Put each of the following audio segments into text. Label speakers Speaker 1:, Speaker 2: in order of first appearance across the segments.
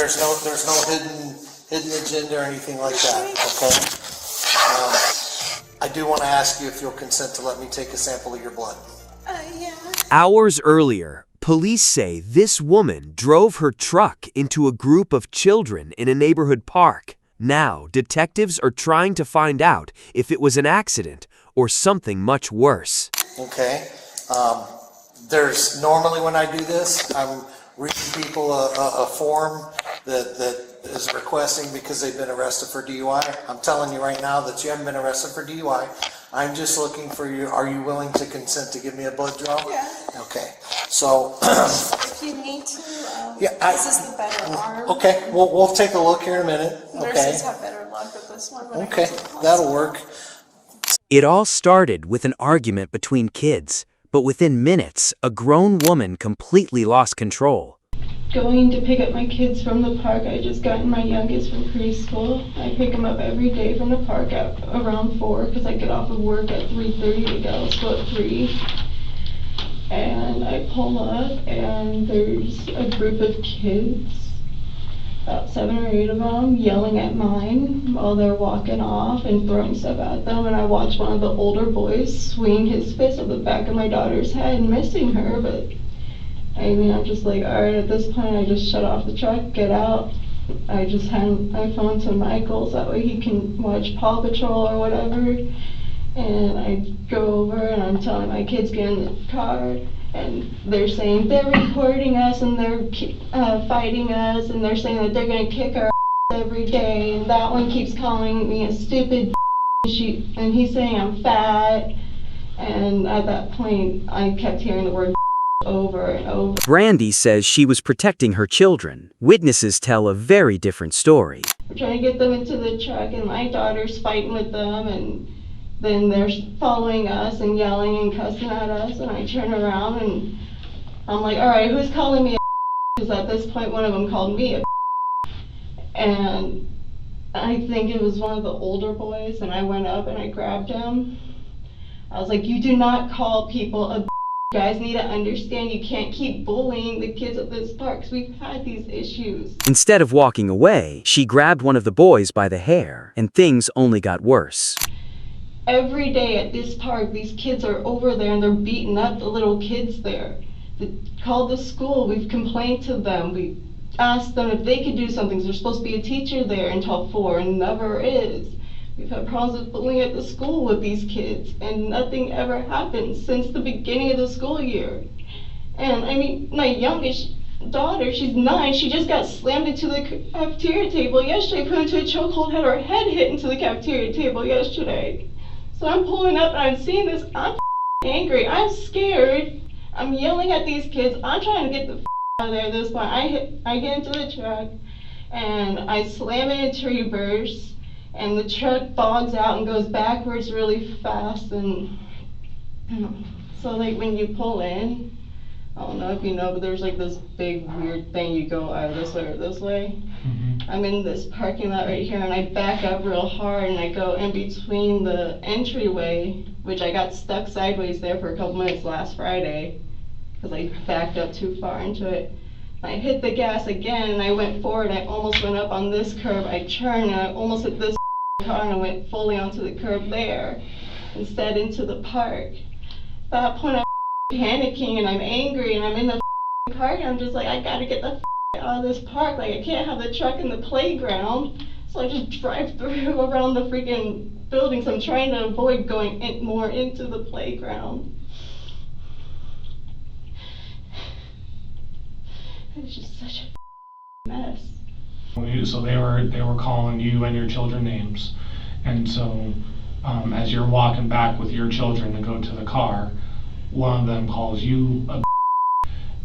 Speaker 1: There's no hidden agenda or anything like that, okay? I do want to ask you if you'll consent to let me take a sample of your blood.
Speaker 2: Yeah.
Speaker 3: Hours earlier, police say this woman drove her truck into a group of children in a neighborhood park. Now, detectives are trying to find out if it was an accident or something much worse.
Speaker 1: Okay. There's normally when I do this, I'm reading people a form that is requesting because they've been arrested for DUI. I'm telling you right now that you haven't been arrested for DUI. I'm just looking for you. Are you willing to consent to give me a blood draw?
Speaker 2: Yeah.
Speaker 1: Okay. So.
Speaker 2: If you need to, this is the better arm.
Speaker 1: Okay. We'll take a look here in a minute. Okay.
Speaker 2: Nurses have better luck with this one.
Speaker 1: Okay. That'll work.
Speaker 3: It all started with an argument between kids, but within minutes, a grown woman completely lost control.
Speaker 4: Going to pick up my kids from the park. I just gotten my youngest from preschool. I pick him up every day from the park at around 4 because I get off of work at 3:30 to go school at 3. And I pull up and there's a group of kids, about 7 or 8 of them, yelling at mine while they're walking off and throwing stuff at them. And I watch one of the older boys swing his fist at the back of my daughter's head, missing her, but I mean, I'm just like, all right, at this point, I just shut off the truck, get out. I just hand my phone to Michael so that way he can watch Paw Patrol or whatever. And I go over and I'm telling my kids get in the car and they're saying they're recording us and they're fighting us and they're saying that they're going to kick our ass every day. And that one keeps calling me a stupid and he's saying I'm fat. And at that point, I kept hearing the word over and over.
Speaker 3: Brandy says she was protecting her children. Witnesses tell a very different story.
Speaker 4: We're trying to get them into the truck and my daughter's fighting with them and then they're following us and yelling and cussing at us and I turn around and I'm like, all right, who's calling me a because at this point one of them called me a and I think it was one of the older boys and I went up and I grabbed him. I was like, you do not call people a you guys need to understand you can't keep bullying the kids at this park because we've had these issues.
Speaker 3: Instead of walking away, she grabbed one of the boys by the hair, and things only got worse.
Speaker 4: Every day at this park, these kids are over there and they're beating up the little kids there. They called the school, we've complained to them, we asked them if they could do something. There's supposed to be a teacher there until 4 and never is. We've had problems with bullying at the school with these kids, and nothing ever happened since the beginning of the school year. And I mean, my youngest daughter, she's 9, she just got slammed into the cafeteria table yesterday, put into a chokehold, had her head hit into the cafeteria table yesterday. So I'm pulling up and I'm seeing this, I'm angry, I'm scared, I'm yelling at these kids, I'm trying to get the out of there at this point. I get into the truck, and I slam it into reverse. And the truck bogs out and goes backwards really fast, and so like when you pull in, I don't know if you know, but there's like this big weird thing you go either this way or this way. Mm-hmm. I'm in this parking lot right here and I back up real hard and I go in between the entryway, which I got stuck sideways there for a couple minutes last Friday because I backed up too far into it. I hit the gas again and I went forward. I almost went up on this curb. I turned and I almost hit this car and I went fully onto the curb there instead into the park. At that point I'm panicking and I'm angry and I'm in the park and I'm just like, I gotta get the out of this park. Like I can't have the truck in the playground. So I just drive through around the freaking buildings. I'm trying to avoid going more into the playground. It's just such a mess.
Speaker 5: So they were calling you and your children names, and so as you're walking back with your children to go to the car, one of them calls you a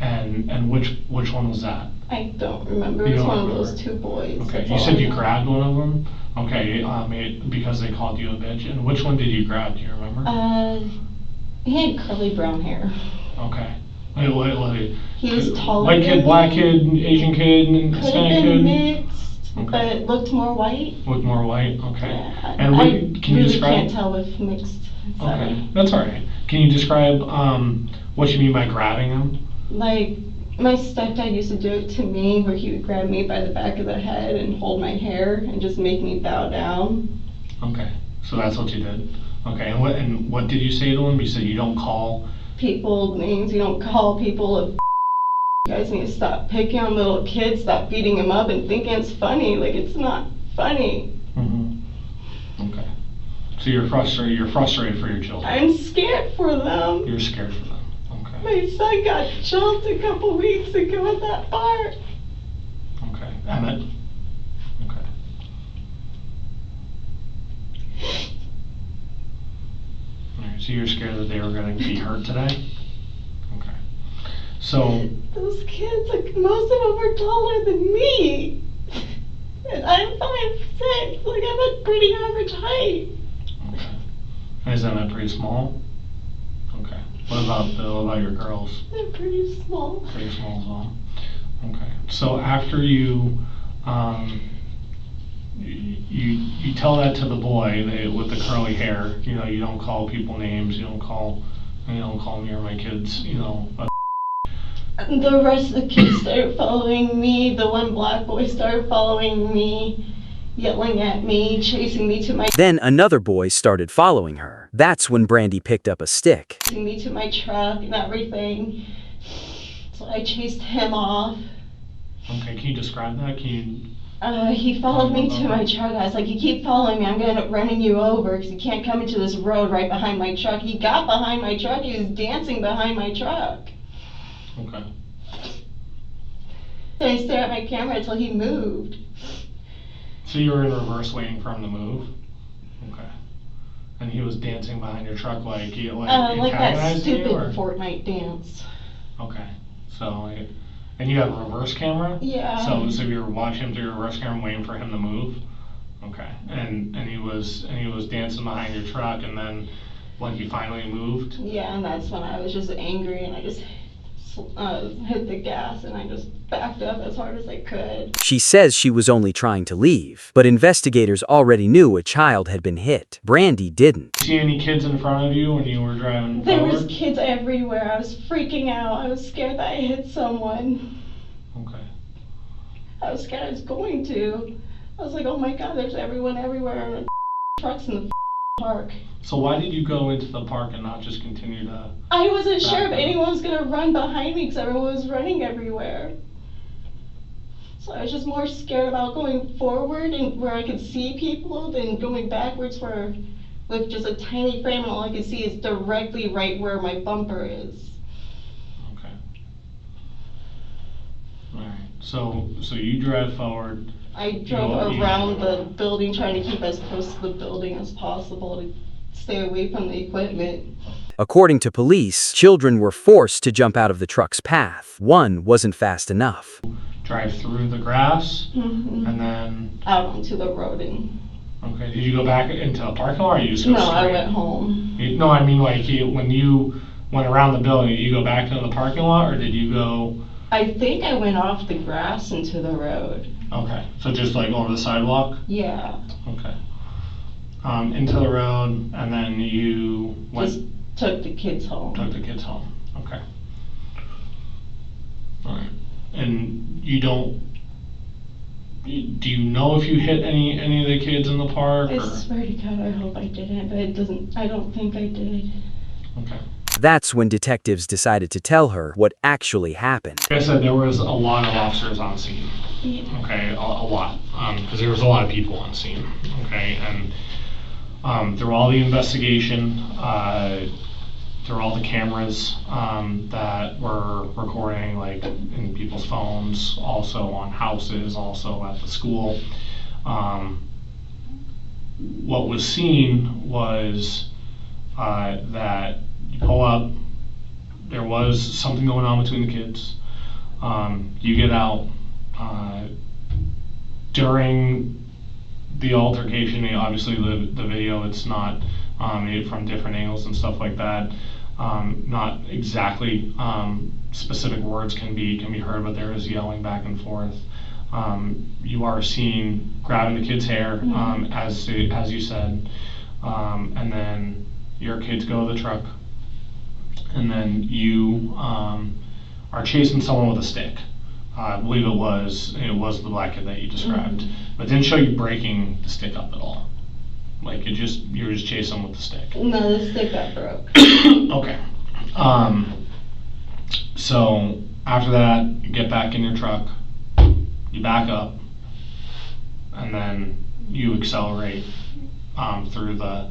Speaker 5: and which one was that?
Speaker 4: I don't remember. It's one of those 2 boys.
Speaker 5: Okay, you said you grabbed one of them. Okay, because they called you a bitch. And which one did you grab? Do you remember?
Speaker 4: He had curly brown hair.
Speaker 5: Okay.
Speaker 4: He was taller.
Speaker 5: White kid, black kid, Asian kid, Hispanic kid.
Speaker 4: Mixed, okay. But it looked more white.
Speaker 5: Looked more white. Okay.
Speaker 4: Yeah,
Speaker 5: And can you describe?
Speaker 4: Can't tell with mixed.
Speaker 5: Okay, that's all right. Can you describe what you mean by grabbing him?
Speaker 4: Like My stepdad used to do it to me, where he would grab me by the back of the head and hold my hair and just make me bow down.
Speaker 5: Okay, so that's what you did. Okay, and what did you say to him? You said you don't call
Speaker 4: People names, you don't call people. You guys need to stop picking on little kids, stop beating them up and thinking it's funny. Like, it's not funny.
Speaker 5: Okay. So you're frustrated for your children.
Speaker 4: I'm scared for them.
Speaker 5: You're scared for them. Okay.
Speaker 4: My son got jumped a couple weeks ago at that bar.
Speaker 5: Okay. Emmett? Okay. Alright, so you're scared that they were going to be hurt today? Okay. So...
Speaker 4: Those kids, like, most of them are taller than me. And I'm 5'6". Like, I'm a pretty average height.
Speaker 5: Okay. And is Emmett pretty small? Okay. What about your girls?
Speaker 4: They're pretty small.
Speaker 5: Pretty small as well. Okay. So after you you tell that to the boy with the curly hair, you know, you don't call people names, you don't call me or my kids, you know.
Speaker 4: The rest of the kids started following me. The one black boy started following me, yelling at me, chasing me to my
Speaker 3: Then another boy started following her. That's when Brandy picked up a stick.
Speaker 4: chasing me to my truck and everything. So I chased him off.
Speaker 5: Okay, can you describe that?
Speaker 4: He followed me to my truck. I was like, you keep following me, I'm gonna end up running you over because you can't come into this road right behind my truck. He got behind my truck. He was dancing behind my truck.
Speaker 5: Okay.
Speaker 4: Then I stared at my camera until he moved.
Speaker 5: So you were in reverse waiting for him to move? Okay. And he was dancing behind your truck like
Speaker 4: Like that
Speaker 5: antagonized you,
Speaker 4: stupid
Speaker 5: or?
Speaker 4: Fortnite dance.
Speaker 5: Okay. So, and you have a reverse camera?
Speaker 4: Yeah.
Speaker 5: So you were watching him through your reverse camera waiting for him to move? Okay. And he was dancing behind your truck, and then when he finally moved?
Speaker 4: Yeah, and that's when I was just angry and I just hit the gas and I just backed up as hard as I could.
Speaker 3: She says she was only trying to leave, but investigators already knew a child had been hit. Brandy didn't.
Speaker 5: See any kids in front of you when you were driving
Speaker 4: There
Speaker 5: forward?
Speaker 4: was kids everywhere. I was freaking out. I was scared that I hit someone.
Speaker 5: Okay.
Speaker 4: I was scared I was going to. I was like, oh my god, there's everyone everywhere and trucks in the park.
Speaker 5: So why did you go into the park and not just continue to...
Speaker 4: I wasn't sure if
Speaker 5: Back up.
Speaker 4: anyone was gonna run behind me because everyone was running everywhere. So I was just more scared about going forward and where I could see people than going backwards where with just a tiny frame and all I could see is directly right where my bumper is.
Speaker 5: Okay. Alright. So you drive forward.
Speaker 4: I drove around the building trying to keep as close to the building as possible to stay away from the equipment.
Speaker 3: According to police, children were forced to jump out of the truck's path. One wasn't fast enough.
Speaker 5: Drive through the grass, and then...
Speaker 4: Out onto the road and...
Speaker 5: Okay, did you go back into the parking lot, or you just go
Speaker 4: No,
Speaker 5: straight?
Speaker 4: I went home.
Speaker 5: No, I mean, like, when you went around the building, did you go back into the parking lot, or did you go...
Speaker 4: I think I went off the grass into the road.
Speaker 5: Okay, so just like over the sidewalk?
Speaker 4: Yeah.
Speaker 5: Okay. Into the road, and then you went...
Speaker 4: Just took the kids home.
Speaker 5: Took the kids home. Okay. Alright. And you don't... Do you know if you hit any of the kids in the park?
Speaker 4: I
Speaker 5: Or?
Speaker 4: swear to God, I hope I didn't, but I don't think I did.
Speaker 5: Okay.
Speaker 3: That's when detectives decided to tell her what actually happened.
Speaker 5: Like I said, there was a lot of officers on scene.
Speaker 4: Yeah.
Speaker 5: Okay, a lot. Because there was a lot of people on scene. Okay, and through all the investigation, through all the cameras that were recording, like in people's phones, also on houses, also at the school, what was seen was that you pull up, there was something going on between the kids. You get out. During the altercation, obviously the video, it's not made from different angles and stuff like that. Not exactly specific words can be heard, but there is yelling back and forth. You are seen grabbing the kid's hair, as you said, and then your kids go to the truck, and then you are chasing someone with a stick. I believe it was the black kid that you described, but it didn't show you breaking the stick up at all. Like you're just chasing with the stick.
Speaker 4: No, the stick got broke.
Speaker 5: Okay. So after that, you get back in your truck, you back up, and then you accelerate through the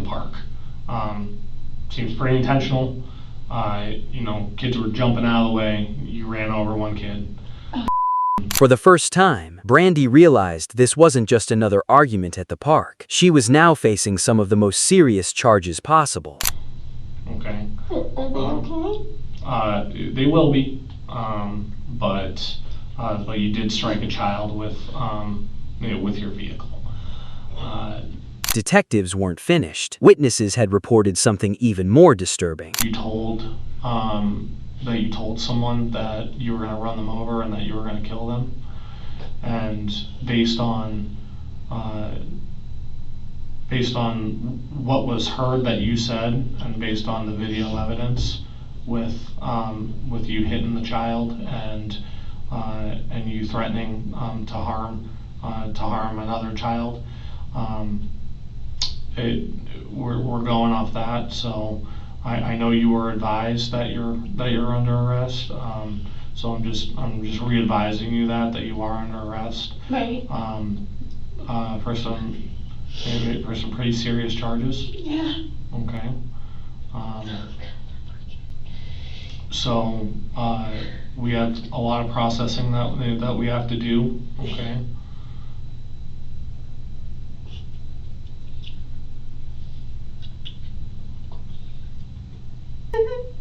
Speaker 5: park. Seems pretty intentional. Kids were jumping out of the way. You ran over one kid.
Speaker 3: For the first time, Brandy realized this wasn't just another argument at the park. She was now facing some of the most serious charges possible.
Speaker 5: Okay.
Speaker 4: Are they okay?
Speaker 5: They will be, but you did strike a child with your vehicle.
Speaker 3: Detectives weren't finished. Witnesses had reported something even more disturbing.
Speaker 5: You told someone that you were going to run them over and that you were going to kill them, and based on what was heard that you said, and based on the video evidence with you hitting the child and you threatening to harm another child, we're going off that. So I know you were advised that you're under arrest. So I'm just re-advising you that you are under arrest.
Speaker 4: Right.
Speaker 5: For some pretty serious charges.
Speaker 4: Yeah.
Speaker 5: Okay. So we have a lot of processing that we have to do. Okay.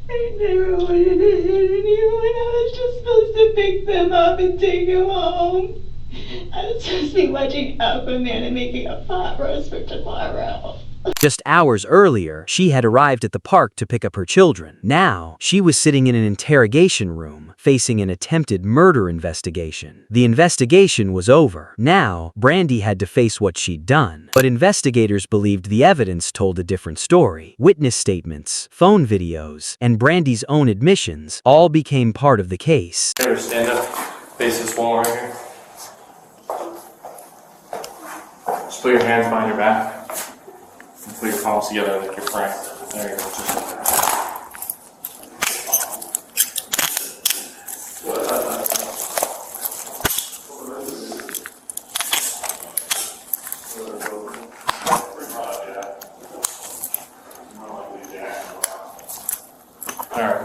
Speaker 4: I never wanted to hit anyone. I was just supposed to pick them up and take them home. I was supposed to be watching Aquaman and making a pot roast for tomorrow.
Speaker 3: Just hours earlier, she had arrived at the park to pick up her children. Now, she was sitting in an interrogation room, facing an attempted murder investigation. The investigation was over. Now, Brandy had to face what she'd done. But investigators believed the evidence told a different story. Witness statements, phone videos, and Brandy's own admissions all became part of the case.
Speaker 6: Here, stand up, face this wall right here. Just put your hands behind your back. And put your palms together like you're praying. There you go. Just like that. Alright,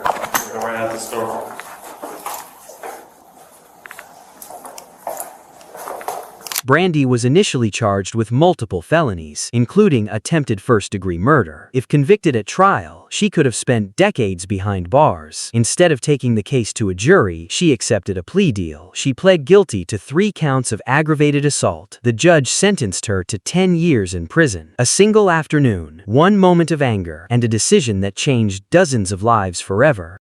Speaker 6: we're going right out this door.
Speaker 3: Brandy was initially charged with multiple felonies, including attempted first-degree murder. If convicted at trial, she could have spent decades behind bars. Instead of taking the case to a jury, she accepted a plea deal. She pled guilty to 3 counts of aggravated assault. The judge sentenced her to 10 years in prison. A single afternoon, one moment of anger, and a decision that changed dozens of lives forever.